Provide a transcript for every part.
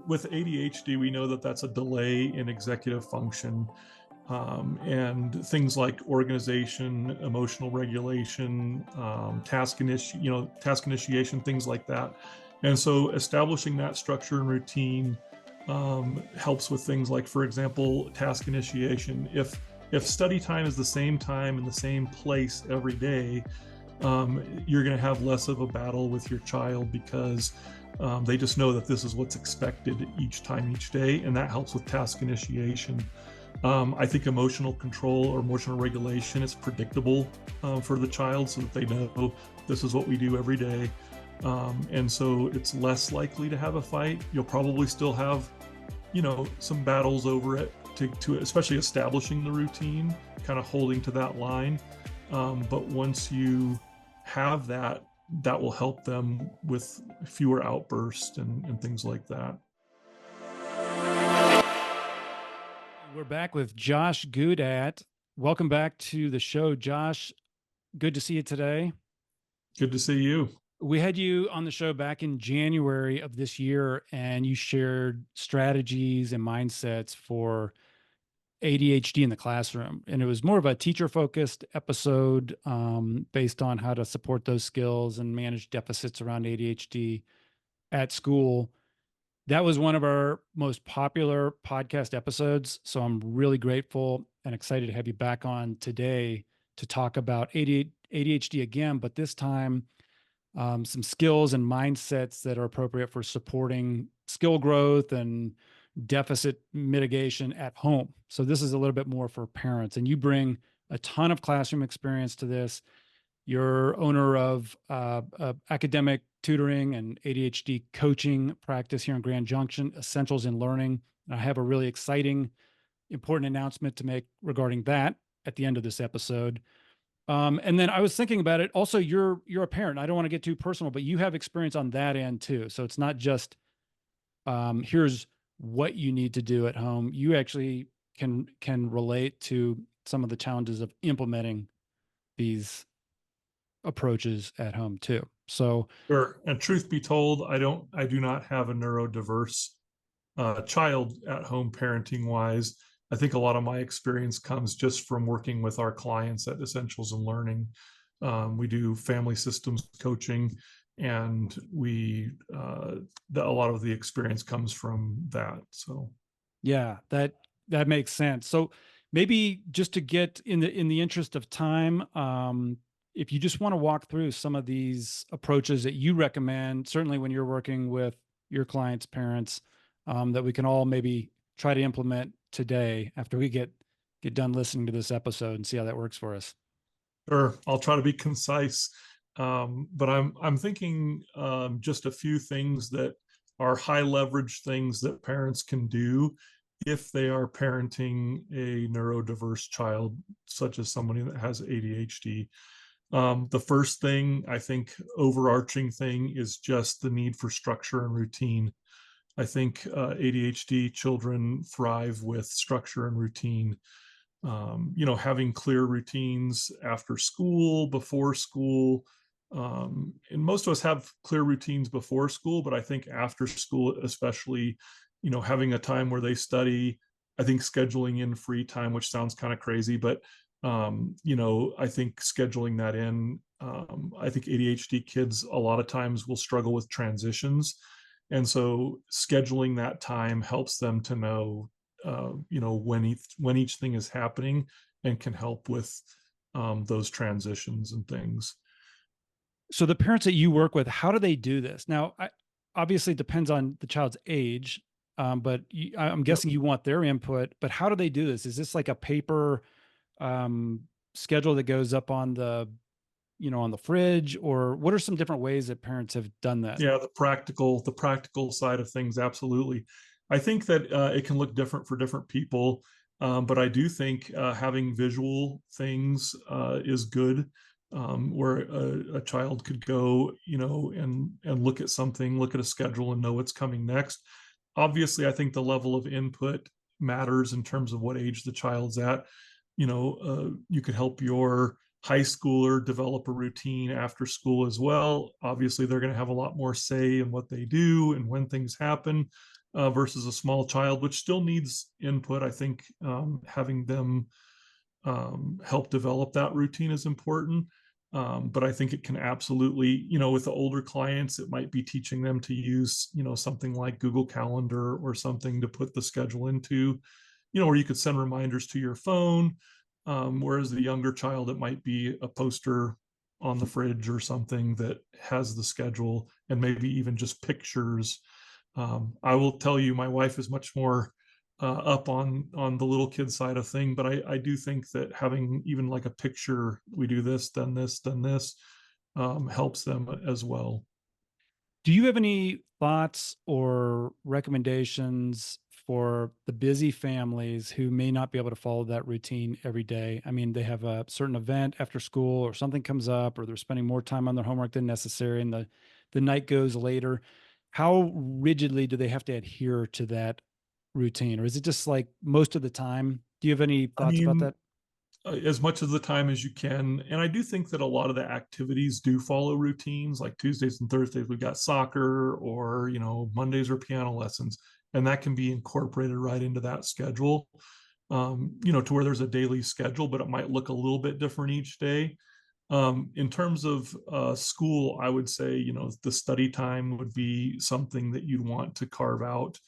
with ADHD, we know that that's a delay in executive function, and things like organization, emotional regulation, task initiation, things like that. And so establishing that structure and routine helps with things like, for example, task initiation. If study time is the same time in the same place every day, you're going to have less of a battle with your child because they just know that this is what's expected each time, each day, and that helps with task initiation. I think emotional control or emotional regulation is predictable for the child so that they know this is what we do every day. And so it's less likely to have a fight. You'll probably still have, some battles over it to especially establishing the routine, kind of holding to that line. But once you have that, that will help them with fewer outbursts and things like that. We're back with Josh Guddat. Welcome back to the show, Josh. Good to see you today. Good to see you. We had you on the show back in January of this year, and you shared strategies and mindsets for ADHD in the classroom. And it was more of a teacher-focused episode based on how to support those skills and manage deficits around ADHD at school. That was one of our most popular podcast episodes. So I'm really grateful and excited to have you back on today to talk about ADHD again, but this time some skills and mindsets that are appropriate for supporting skill growth and deficit mitigation at home. So this is a little bit more for parents, and you bring a ton of classroom experience to this. You're owner of academic tutoring and ADHD coaching practice here in Grand Junction, Essentials in Learning. And I have a really exciting, important announcement to make regarding that at the end of this episode. And then I was thinking about it. Also, you're a parent. I don't want to get too personal, but you have experience on that end too. So it's not just here's what you need to do at home. You actually can relate to some of the challenges of implementing these approaches at home too. So sure. And truth be told, I do not have a neurodiverse child at home parenting wise. I think a lot of my experience comes just from working with our clients at Essentials in Learning. We do family systems coaching, and a lot of the experience comes from that. So, yeah, that makes sense. So maybe just to get in the interest of time, if you just want to walk through some of these approaches that you recommend, certainly when you're working with your clients' parents, that we can all maybe try to implement today after we get done listening to this episode and see how that works for us. Sure, I'll try to be concise, but I'm thinking just a few things that are high leverage things that parents can do if they are parenting a neurodiverse child, such as somebody that has ADHD. The first thing, I think, overarching thing is just the need for structure and routine. I think ADHD children thrive with structure and routine. Having clear routines after school, before school. And most of us have clear routines before school, but I think after school, especially, having a time where they study, I think scheduling in free time, which sounds kind of crazy, but, I think scheduling that in, I think ADHD kids a lot of times will struggle with transitions. And so scheduling that time helps them to know, when each thing is happening, and can help with those transitions and things. So the parents that you work with, how do they do this? Now, obviously it depends on the child's age, but I'm guessing you want their input, but how do they do this? Is this like a paper schedule that goes up on the fridge, or what are some different ways that parents have done that? Yeah, the practical side of things, absolutely. I think that it can look different for different people, but I do think having visual things is good, where a child could go, and look at something, look at a schedule, and know what's coming next. Obviously, I think the level of input matters in terms of what age the child's at. You could help your high schooler develop a routine after school as well. Obviously, they're going to have a lot more say in what they do and when things happen. versus a small child, which still needs input. I think having them help develop that routine is important. But I think it can absolutely, with the older clients, it might be teaching them to use, something like Google Calendar or something to put the schedule into, where you could send reminders to your phone. Whereas the younger child, it might be a poster on the fridge or something that has the schedule and maybe even just pictures. I will tell you, my wife is much more up on the little kid side of thing, but I do think that having even like a picture, we do this, then this, then this, helps them as well. Do you have any thoughts or recommendations for the busy families who may not be able to follow that routine every day? I mean, they have a certain event after school or something comes up, or they're spending more time on their homework than necessary, and the night goes later. How rigidly do they have to adhere to that routine? Or is it just like most of the time? Do you have any I thoughts about mean, that? as much of the time as you can. And I do think that a lot of the activities do follow routines, like Tuesdays and Thursdays, we've got soccer, or, Mondays are piano lessons. And that can be incorporated right into that schedule, to where there's a daily schedule, but it might look a little bit different each day. In terms of school, I would say, the study time would be something that you'd want to carve out.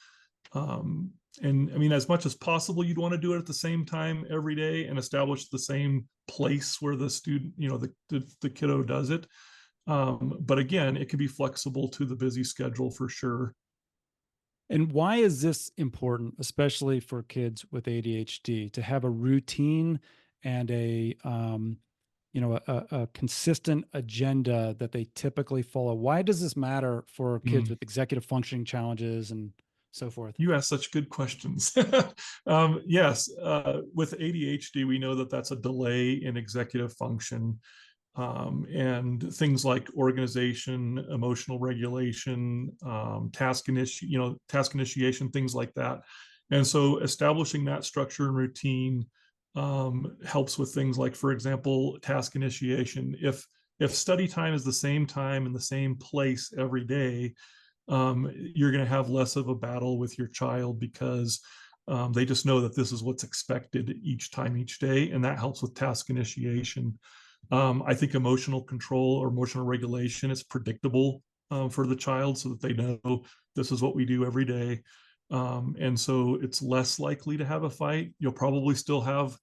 Um, and I mean, as much as possible, you'd want to do it at the same time every day and establish the same place where the student, the kiddo does it. But again, it can be flexible to the busy schedule for sure. And why is this important, especially for kids with ADHD, to have a routine and a consistent agenda that they typically follow? Why does this matter for kids Mm. with executive functioning challenges and so forth? You ask such good questions. Yes, with ADHD, we know that that's a delay in executive function, and things like organization, emotional regulation, task initiation, things like that. And so, establishing that structure and routine helps with things like, for example, task initiation. If study time is the same time in the same place every day, you're going to have less of a battle with your child because they just know that this is what's expected each time, each day, and that helps with task initiation. I think emotional control or emotional regulation is predictable for the child so that they know this is what we do every day. And so it's less likely to have a fight. You'll probably still have,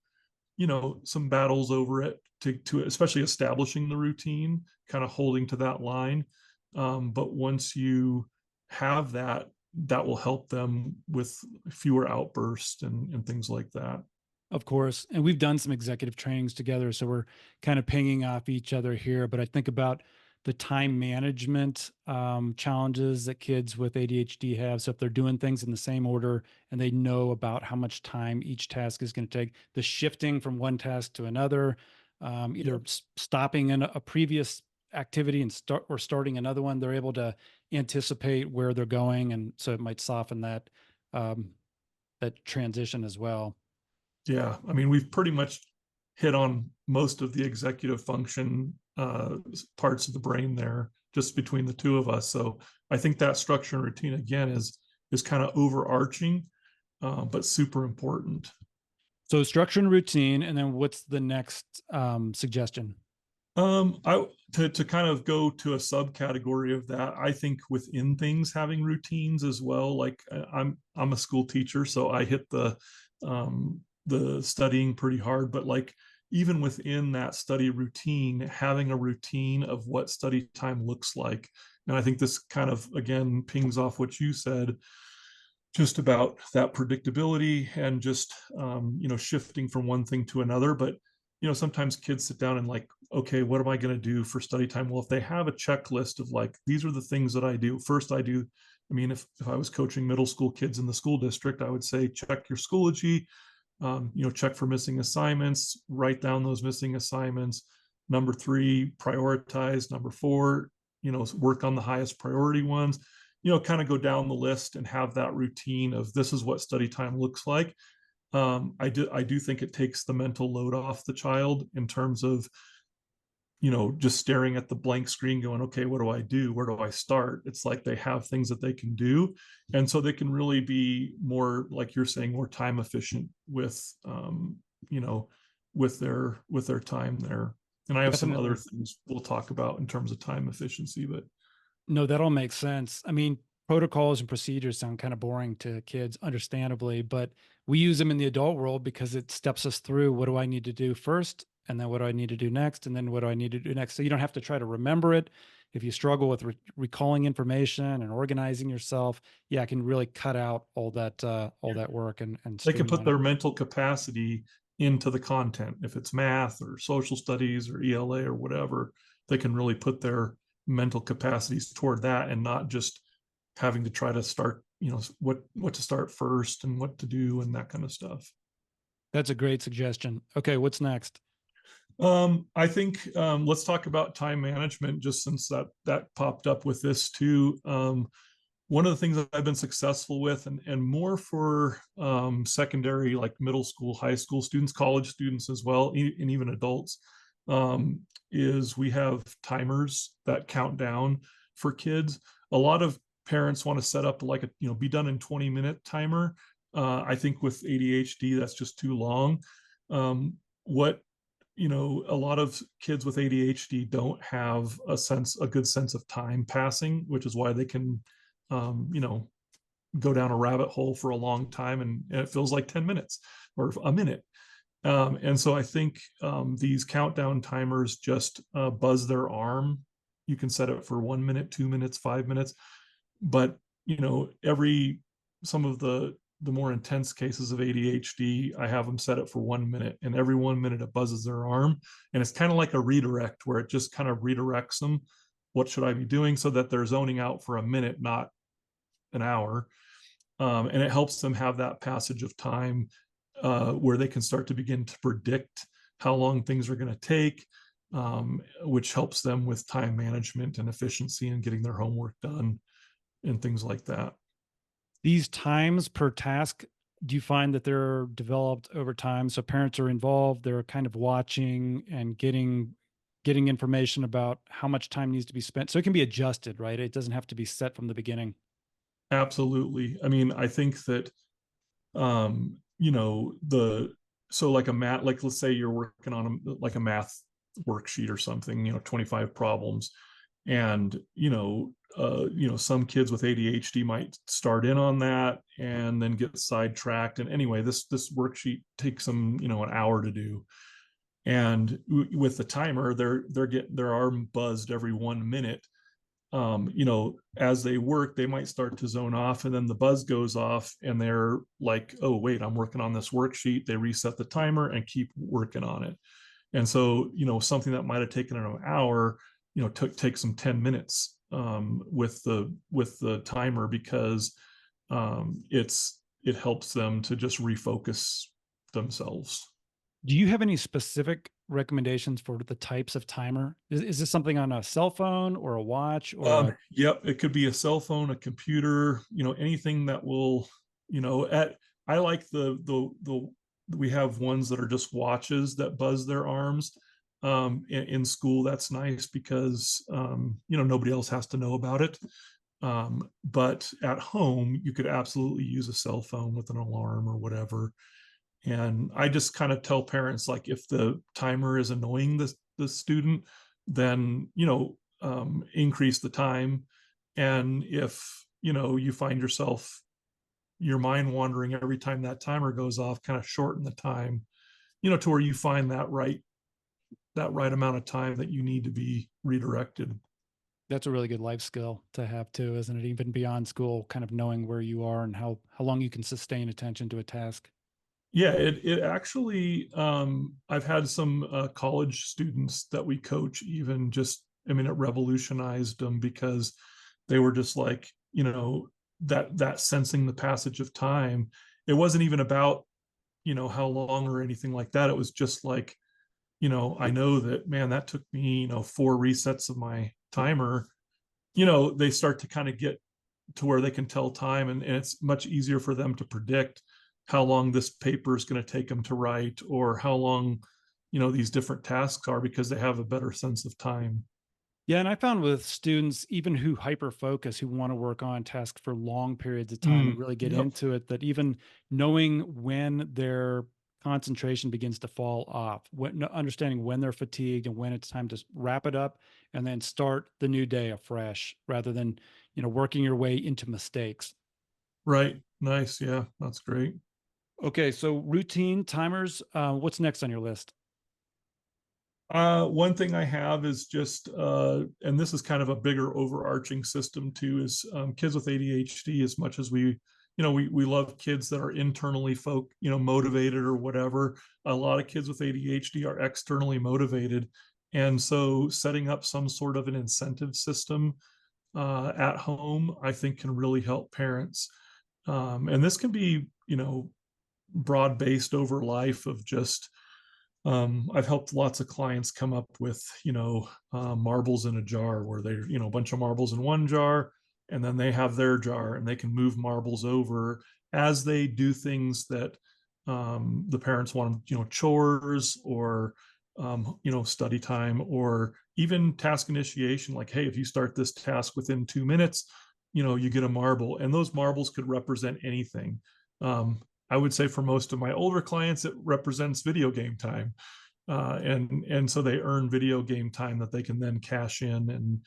some battles over it to especially establishing the routine, kind of holding to that line. But once you have that, that will help them with fewer outbursts and things like that. Of course. And we've done some executive trainings together. So we're kind of pinging off each other here. But I think about the time management challenges that kids with ADHD have. So if they're doing things in the same order and they know about how much time each task is going to take, the shifting from one task to another, either stopping in a previous activity and starting another one, they're able to anticipate where they're going. And so it might soften that transition as well. Yeah, I mean, we've pretty much hit on most of the executive function parts of the brain there, just between the two of us. So I think that structure and routine again is kind of overarching, but super important. So structure and routine, and then what's the next suggestion? I to kind of go to a subcategory of that, I think within things having routines as well. Like I'm a school teacher, so I hit the studying pretty hard, but like even within that study routine, having a routine of what study time looks like. And I think this kind of again pings off what you said, just about that predictability and just shifting from one thing to another. But sometimes kids sit down and like, okay, what am I going to do for study time? Well, if they have a checklist of like, these are the things that I do first, I mean, if I was coaching middle school kids in the school district, I would say check your Schoology, check for missing assignments, write down those missing assignments. Number 3, prioritize. Number 4, work on the highest priority ones. Kind of go down the list and have that routine of this is what study time looks like. I do think it takes the mental load off the child in terms of, just staring at the blank screen going, okay, what do I do? Where do I start? It's like they have things that they can do. And so they can really be more, like you're saying, more time efficient you know, with their time there. And I have some other Definitely. things we'll talk about in terms of time efficiency, but No, that all makes sense. I mean, protocols and procedures sound kind of boring to kids, understandably, but we use them in the adult world because it steps us through what do I need to do first? And then what do I need to do next? And then what do I need to do next? So you don't have to try to remember it. If you struggle with recalling information and organizing yourself, yeah, I can really cut out all that work and they can put streamline it. their mental capacity into the content. If it's math or social studies or ELA or whatever, they can really put their mental capacities toward that and not just having to try to start, what to start first and what to do and that kind of stuff. That's a great suggestion. Okay, what's next? I think let's talk about time management, just since that popped up with this too. One of the things that I've been successful with, and more for secondary, like middle school, high school students, college students as well, and even adults, um, is we have timers that count down for kids. A lot of parents want to set up like a, be done in 20-minute timer. I think with ADHD, that's just too long. What a lot of kids with ADHD don't have a good sense of time passing, which is why they can, go down a rabbit hole for a long time, and it feels like 10 minutes or a minute. And so I think these countdown timers just buzz their arm. You can set it for 1 minute, 2 minutes, 5 minutes, but every some of the more intense cases of ADHD, I have them set it for 1 minute, and every 1 minute it buzzes their arm, and it's kind of like a redirect where it just kind of redirects them. What should I be doing, so that they're zoning out for a minute, not an hour, and it helps them have that passage of time where they can start to begin to predict how long things are going to take, which helps them with time management and efficiency and getting their homework done and things like that. These times per task, do you find that they're developed over time? So parents are involved, they're kind of watching and getting information about how much time needs to be spent. So it can be adjusted, right? It doesn't have to be set from the beginning. Absolutely. I mean, I think that the so like a math, like let's say you're working on like a math worksheet or something, 25 problems, and some kids with ADHD might start in on that and then get sidetracked. And anyway, this worksheet takes them an hour to do, and with the timer, they're getting their arm buzzed every 1 minute. As they work, they might start to zone off, and then the buzz goes off, and they're like, oh, wait, I'm working on this worksheet. They reset the timer and keep working on it. And so, something that might have taken an hour, takes them 10 minutes with the timer, because it helps them to just refocus themselves. Do you have any specific recommendations for the types of timer? Is this something on a cell phone or a watch or a Yep, it could be a cell phone, a computer, anything that will, at I like the we have ones that are just watches that buzz their arms. In school, that's nice because nobody else has to know about it. But at home, you could absolutely use a cell phone with an alarm or whatever. And I just kind of tell parents, like, if the timer is annoying the student, then increase the time. And if you find yourself your mind wandering every time that timer goes off, kind of shorten the time, to where you find that right amount of time that you need to be redirected. that's a really good life skill to have too, isn't it? Even beyond school, kind of knowing where you are and how long you can sustain attention to a task. Yeah, it actually, I've had some college students that we coach, even just, I mean, it revolutionized them, because they were just like, that sensing the passage of time. It wasn't even about, how long or anything like that. It was just like, I know that, man, that took me, 4 resets of my timer. They start to kind of get to where they can tell time, and it's much easier for them to predict how long this paper is going to take them to write, or how long these different tasks are, because they have a better sense of time. Yeah, and I found with students, even who hyper focus, who want to work on tasks for long periods of time and really get Yep. into it, that even knowing when their concentration begins to fall off, understanding when they're fatigued and when it's time to wrap it up and then start the new day afresh, rather than working your way into mistakes. Right. Nice. Yeah, that's great. Okay, so routine timers. What's next on your list? One thing I have is just, and this is kind of a bigger overarching system too, is kids with ADHD. As much as we love kids that are internally motivated or whatever. A lot of kids with ADHD are externally motivated, and so setting up some sort of an incentive system at home, I think, can really help parents. And this can be, broad based over life of just I've helped lots of clients come up with, marbles in a jar, where they, a bunch of marbles in one jar, and then they have their jar and they can move marbles over as they do things that the parents want them, chores or, study time, or even task initiation. Like, hey, if you start this task within 2 minutes, you get a marble, and those marbles could represent anything. I would say for most of my older clients, it represents video game time, and so they earn video game time that they can then cash in, and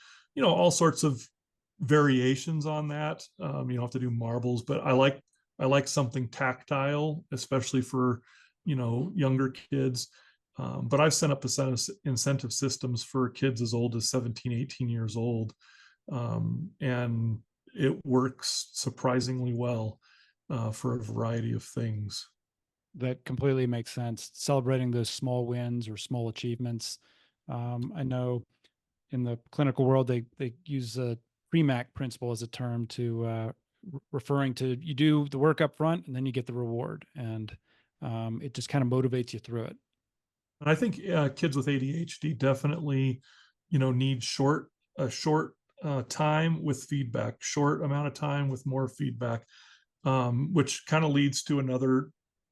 all sorts of variations on that. You don't have to do marbles, but I like something tactile, especially for younger kids. But I've set up incentive systems for kids as old as 17, 18 years old, and it works surprisingly well for a variety of things. That completely makes sense. Celebrating those small wins or small achievements. I know in the clinical world, they use a PREMAC principle as a term to referring to, you do the work up front and then you get the reward, and it just kind of motivates you through it. And I think kids with ADHD definitely, need a short time with feedback, short amount of time with more feedback, which kind of leads to another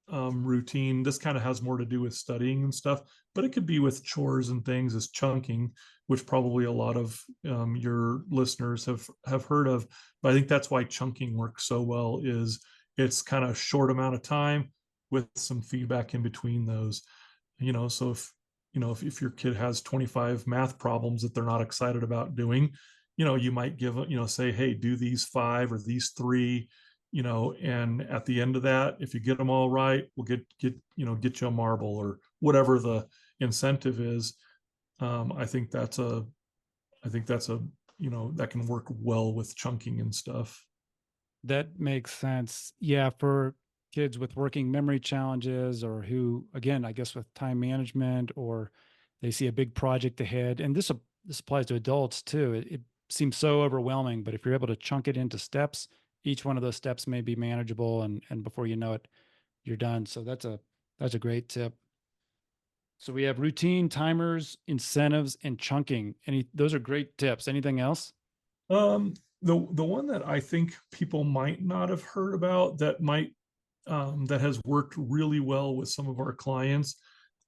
routine. This kind of has more to do with studying and stuff, but it could be with chores and things, as chunking, which probably a lot of your listeners have heard of. But I think that's why chunking works so well. Is it's kind of short amount of time with some feedback in between those. So if your kid has 25 math problems that they're not excited about doing, you might give, say, hey, do these five or these three, and at the end of that, if you get them all right, we'll get you a marble or whatever the incentive is. I think that's a that can work well with chunking and stuff. That makes sense. Yeah, for kids with working memory challenges, or who, again, I guess with time management, or they see a big project ahead, and this applies to adults too. It seems so overwhelming, but if you're able to chunk it into steps, each one of those steps may be manageable, and before you know it, you're done. So that's a great tip. So we have routine, timers, incentives, and chunking. Those are great tips. Anything else? Um, the one that I think people might not have heard about, that has worked really well with some of our clients,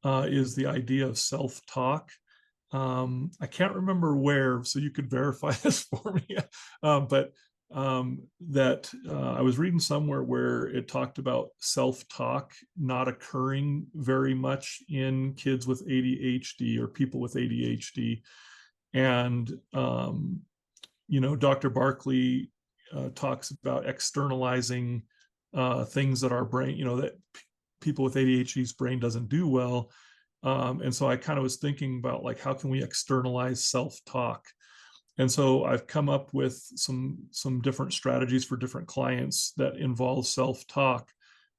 is the idea of self-talk. I can't remember where, so you could verify this for me. But that I was reading somewhere where it talked about self-talk not occurring very much in kids with ADHD or people with ADHD. And Dr. Barkley talks about externalizing things that our brain, that people with ADHD's brain doesn't do well. And so I kind of was thinking about, like, how can we externalize self-talk? And so I've come up with some different strategies for different clients that involve self-talk.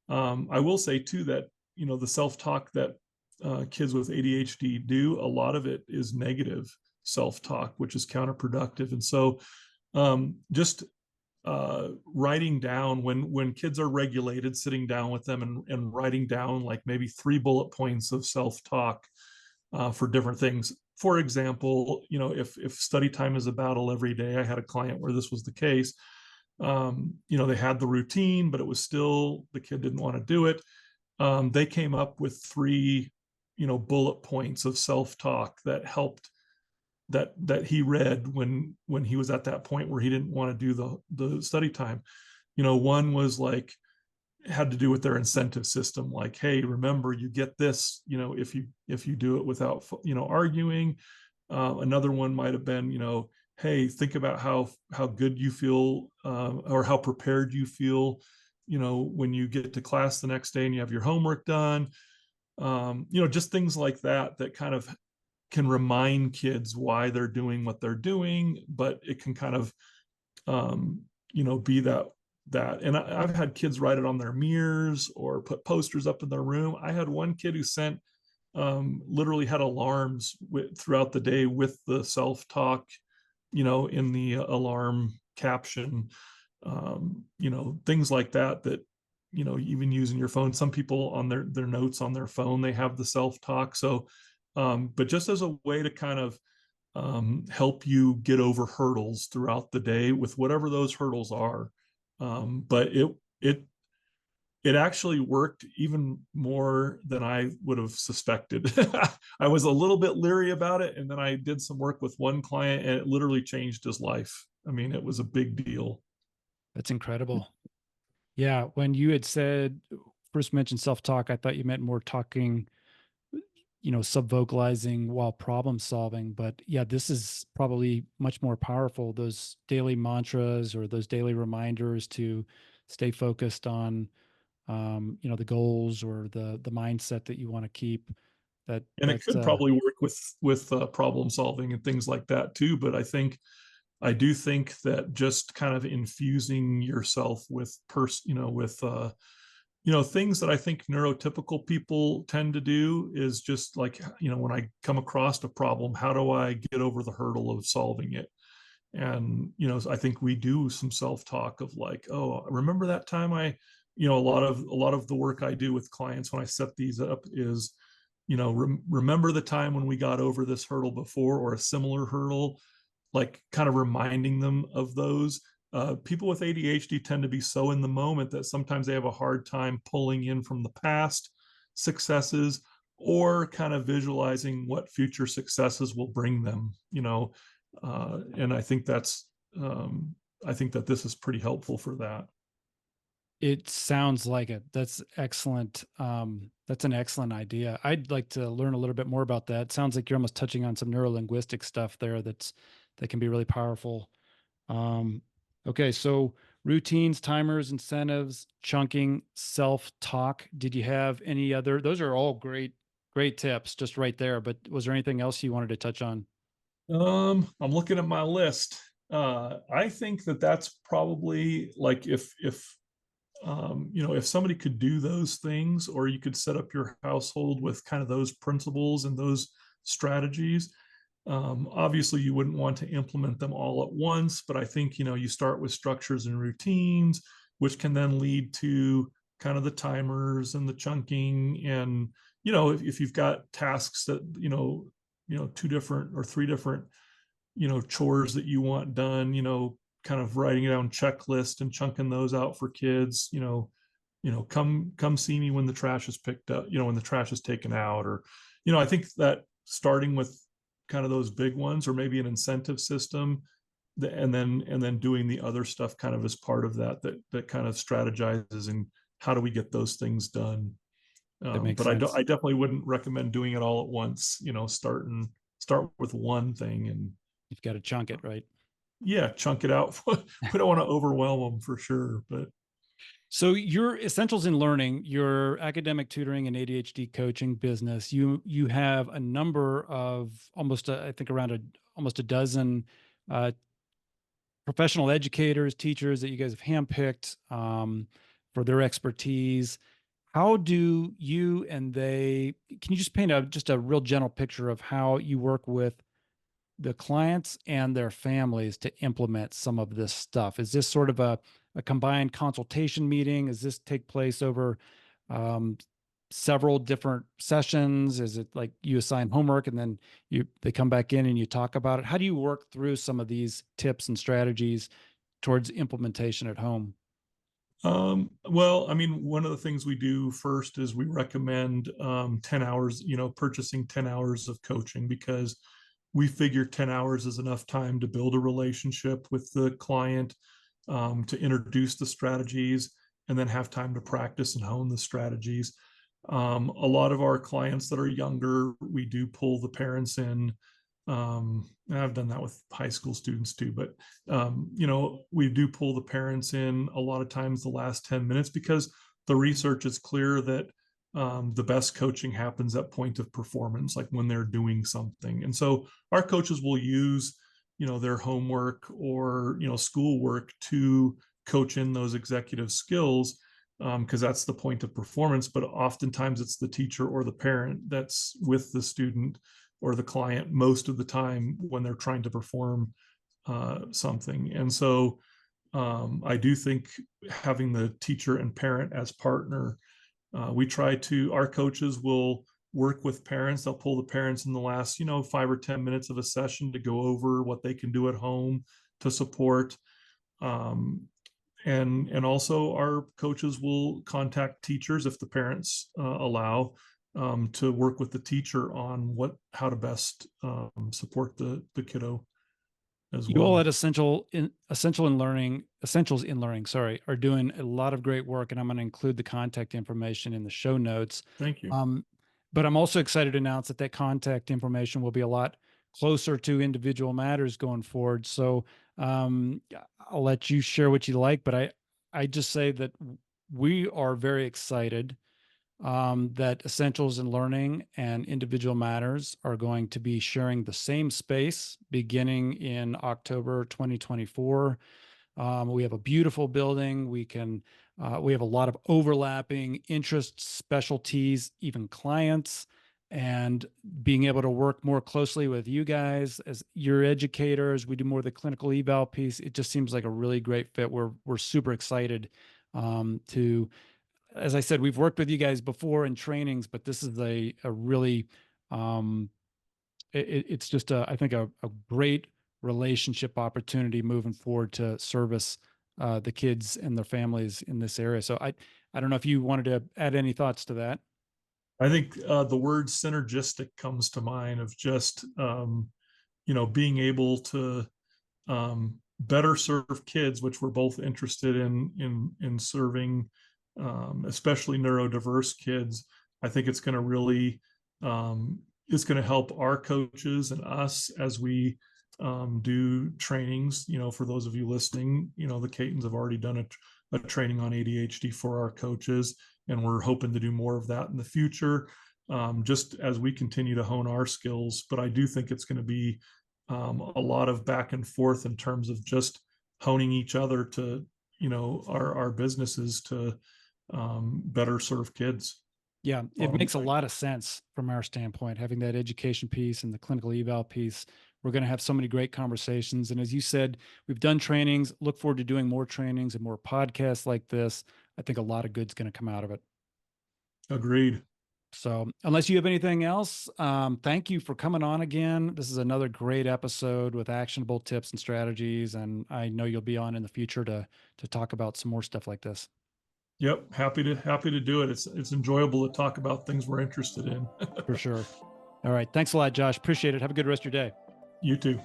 I will say too that the self-talk that kids with ADHD do, a lot of it is negative self-talk, which is counterproductive. And so just writing down, when kids are regulated, sitting down with them and writing down like maybe 3 bullet points of self-talk for different things. For example, if study time is a battle every day, I had a client where this was the case. They had the routine, but it was still, the kid didn't want to do it. They came up with 3 bullet points of self-talk that helped, that he read when he was at that point where he didn't want to do the study time. One was like, had to do with their incentive system, like, hey, remember, you get this, if you do it without arguing. Another one might have been, hey, think about how good you feel, or how prepared you feel, when you get to class the next day and you have your homework done. Just things like that kind of can remind kids why they're doing what they're doing, but it can kind of, be that. And I've had kids write it on their mirrors or put posters up in their room. I had one kid who sent, literally had alarms throughout the day with the self-talk, in the alarm caption, things like that, even using your phone. Some people on their notes on their phone, they have the self-talk. So, but just as a way to kind of, help you get over hurdles throughout the day with whatever those hurdles are. But it actually worked even more than I would have suspected. I was a little bit leery about it, and then I did some work with one client, and it literally changed his life. I mean, it was a big deal. That's incredible. Yeah. When you had said, first mentioned self-talk, I thought you meant more talking, sub-vocalizing while problem solving. But yeah, this is probably much more powerful. Those daily mantras or those daily reminders to stay focused on, the goals or the mindset that you want to keep. And it That's could probably work with problem solving and things like that too. But I do think that just kind of infusing yourself with things that I think neurotypical people tend to do is just like, when I come across a problem, how do I get over the hurdle of solving it? And, I think we do some self-talk of like, oh, remember that time a lot of the work I do with clients when I set these up is, remember the time when we got over this hurdle before, or a similar hurdle, like kind of reminding them of those. People with ADHD tend to be so in the moment that sometimes they have a hard time pulling in from the past successes, or kind of visualizing what future successes will bring them, and I think that this is pretty helpful for that. It sounds like it. That's excellent. That's an excellent idea. I'd like to learn a little bit more about that. It sounds like you're almost touching on some neurolinguistic stuff there that can be really powerful. Um, okay, so routines, timers, incentives, chunking, self-talk. Did you have any other? Those are all great tips just right there. But was there anything else you wanted to touch on? I'm looking at my list. I think that that's probably like, if somebody could do those things, or you could set up your household with kind of those principles and those strategies. Obviously, you wouldn't want to implement them all at once, but I think, you start with structures and routines, which can then lead to kind of the timers and the chunking. And, if you've got tasks that, two different or three different, chores that you want done, kind of writing down checklist and chunking those out for kids, come see me when the trash is picked up, when the trash is taken out. Or, I think that starting with kind of those big ones, or maybe an incentive system, and then doing the other stuff kind of as part of that kind of strategizes and how do we get those things done. That makes But I sense. definitely wouldn't recommend doing it all at once. Start with one thing, and You've got to chunk it, right? yeah, chunk it out. We don't want to overwhelm them for sure, but So your essentials in learning, your academic tutoring and ADHD coaching business, you have a number of I think around almost a dozen uh, professional educators, teachers that you guys have handpicked for their expertise. How do you and they? Can you just paint just a real general picture of how you work with the clients and their families to implement some of this stuff? Is this sort of a combined consultation meeting? Does this take place over um, several different sessions? Is it like you assign homework and then they come back in and you talk about it? How do you work through some of these tips and strategies towards implementation at home? Well, I mean, one of the things we do first is we recommend 10 hours, purchasing 10 hours of coaching, because we figure 10 hours is enough time to build a relationship with the client, to introduce the strategies, and then have time to practice and hone the strategies. A lot of our clients that are younger, we do pull the parents in. And I've done that with high school students too, but we do pull the parents in a lot of times the last 10 minutes, because the research is clear that the best coaching happens at point of performance, like when they're doing something. And so our coaches will use, their homework or, schoolwork to coach in those executive skills, because that's the point of performance. But oftentimes it's the teacher or the parent that's with the student or the client most of the time when they're trying to perform something. And so I do think having the teacher and parent as partner, our coaches will work with parents. They'll pull the parents in the last, 5 or 10 minutes of a session to go over what they can do at home to support. And also our coaches will contact teachers if the parents allow, to work with the teacher on how to best support the kiddo as You all well. at Essentials in Learning, sorry, are doing a lot of great work, and I'm going to include the contact information in the show notes. Thank you. But I'm also excited to announce that contact information will be a lot closer to individual matters going forward. So I'll let you share what you like, but I just say that we are very excited that Essentials in Learning and Individual Matters are going to be sharing the same space beginning in October 2024. We have a beautiful building. We have a lot of overlapping interests, specialties, even clients, and being able to work more closely with you guys as your educators. We do more of the clinical eval piece. It just seems like a really great fit. We're super excited to, as I said, we've worked with you guys before in trainings, but this is a really, it's just I think a great relationship opportunity moving forward to service the kids and their families in this area. So I don't know if you wanted to add any thoughts to that. I think the word synergistic comes to mind, of just being able to better serve kids, which we're both interested in serving, especially neurodiverse kids. I think it's going to really it's going to help our coaches and us as we do trainings. For those of you listening, the Catons have already done a training on ADHD for our coaches, and we're hoping to do more of that in the future, just as we continue to hone our skills. But I do think it's going to be a lot of back and forth in terms of just honing each other to, our businesses to better serve kids. Yeah, it makes a lot of sense from our standpoint, having that education piece and the clinical eval piece. We're going to have so many great conversations. And as you said, we've done trainings, look forward to doing more trainings and more podcasts like this. I think a lot of good's going to come out of it. Agreed. So unless you have anything else, thank you for coming on again. This is another great episode with actionable tips and strategies. And I know you'll be on in the future to talk about some more stuff like this. Yep. Happy to do it. It's enjoyable to talk about things we're interested in. For sure. All right. Thanks a lot, Josh. Appreciate it. Have a good rest of your day. You too.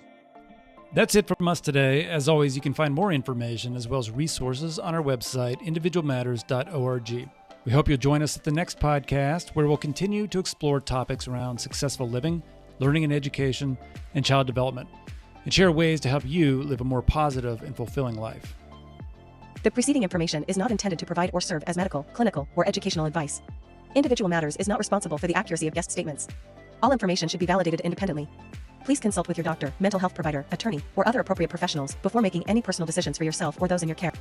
That's it from us today. As always, you can find more information as well as resources on our website, individualmatters.org. We hope you'll join us at the next podcast, where we'll continue to explore topics around successful living, learning and education, and child development, and share ways to help you live a more positive and fulfilling life. The preceding information is not intended to provide or serve as medical, clinical, or educational advice. Individual Matters is not responsible for the accuracy of guest statements. All information should be validated independently. Please consult with your doctor, mental health provider, attorney, or other appropriate professionals before making any personal decisions for yourself or those in your care.